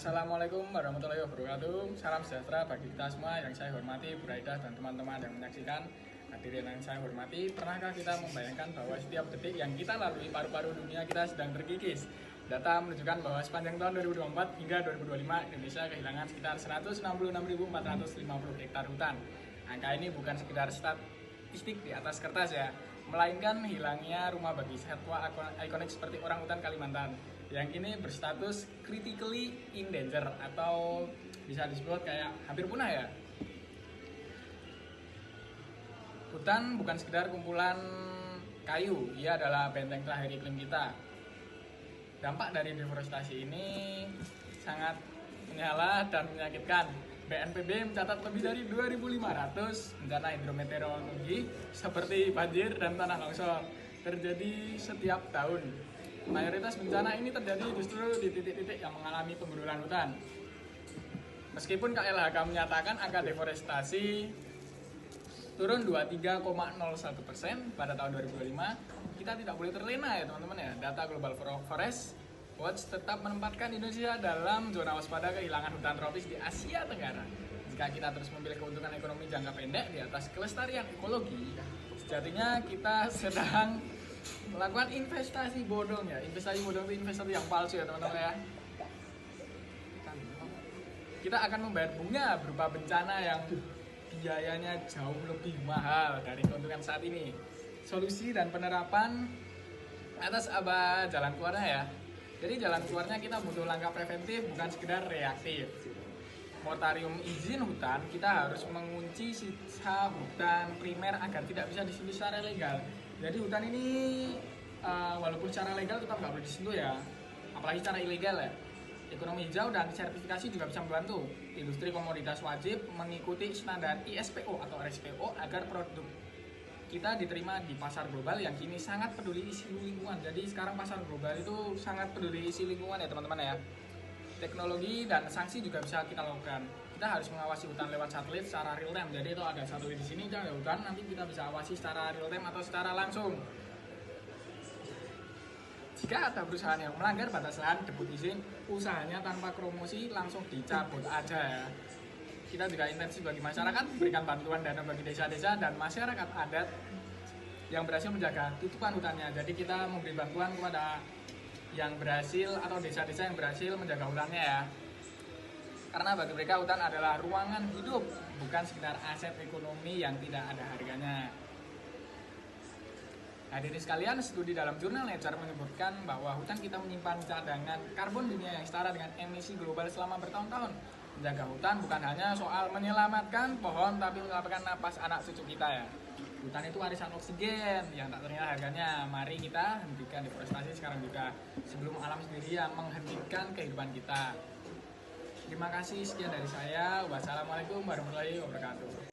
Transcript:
Assalamualaikum warahmatullahi wabarakatuh. Salam sejahtera bagi kita semua yang saya hormati, Bu Raida dan teman-teman yang menyaksikan. Hadirin yang saya hormati, pernahkah kita membayangkan bahwa setiap detik yang kita lalui paru-paru dunia kita sedang terkikis? Data menunjukkan bahwa sepanjang tahun 2024 hingga 2025 Indonesia kehilangan sekitar 166.450 hektar hutan. Angka ini bukan sekedar statistik di atas kertas ya, melainkan hilangnya rumah bagi satwa ikonik seperti orangutan Kalimantan yang kini berstatus critically endangered atau bisa disebut kayak hampir punah ya. Hutan bukan sekedar kumpulan kayu, ia adalah benteng terakhir iklim kita. Dampak dari deforestasi ini sangat menyala dan menyakitkan. BNPB mencatat lebih dari 2.500 bencana hidrometeorologi seperti banjir dan tanah longsor terjadi setiap tahun. Mayoritas bencana ini terjadi justru di titik-titik yang mengalami penggundulan hutan. Meskipun KLHK menyatakan angka deforestasi turun 23,01% pada tahun 2025, kita tidak boleh terlena ya teman-teman ya. Data Global Forest Watch tetap menempatkan Indonesia dalam zona waspada kehilangan hutan tropis di Asia Tenggara. Jika kita terus memilih keuntungan ekonomi jangka pendek di atas kelestarian ekologi, sejatinya kita sedang melakukan investasi bodong ya. Investasi bodong itu investasi yang palsu ya teman-teman ya. Kita akan membayar bunga berupa bencana yang biayanya jauh lebih mahal dari keuntungan saat ini. Solusi dan penerapan atas apa jalan keluarnya ya. Jadi jalan keluarnya kita butuh langkah preventif bukan sekedar reaktif. Moratorium izin hutan, kita harus mengunci sisa hutan primer agar tidak bisa disentuh secara legal. Jadi hutan ini walaupun secara legal tetap nggak boleh disentuh ya, apalagi secara ilegal ya. Ekonomi hijau dan sertifikasi juga bisa membantu. Industri komoditas wajib mengikuti standar ISPO atau RSPO agar produk kita diterima di pasar global yang kini sangat peduli isi lingkungan. Jadi sekarang pasar global itu sangat peduli isi lingkungan ya teman-teman ya. Teknologi dan sanksi juga bisa kita lakukan. Kita harus mengawasi hutan lewat satelit secara real time. Jadi itu ada satelit di sini, ada hutan, nanti kita bisa awasi secara real time atau secara langsung. Jika ada perusahaan yang melanggar batas lahan debut izin, usahanya tanpa promosi langsung dicabut aja ya. Kita juga intensif bagi masyarakat, berikan bantuan dana bagi desa-desa dan masyarakat adat yang berhasil menjaga tutupan hutannya. Jadi kita memberi bantuan kepada yang berhasil atau desa-desa yang berhasil menjaga hutannya ya. Karena bagi mereka hutan adalah ruangan hidup, bukan sekedar aset ekonomi yang tidak ada harganya. Hadirin sekalian, studi dalam jurnal Nature menyebutkan bahwa hutan kita menyimpan cadangan karbon dunia yang setara dengan emisi global selama bertahun-tahun. Menjaga hutan bukan hanya soal menyelamatkan pohon, tapi menyelamatkan napas anak cucu kita ya. Hutan itu warisan oksigen yang tak ternilai harganya. Mari kita hentikan deforestasi sekarang juga, sebelum alam sendiri yang menghentikan kehidupan kita. Terima kasih, sekian dari saya. Wassalamualaikum warahmatullahi wabarakatuh.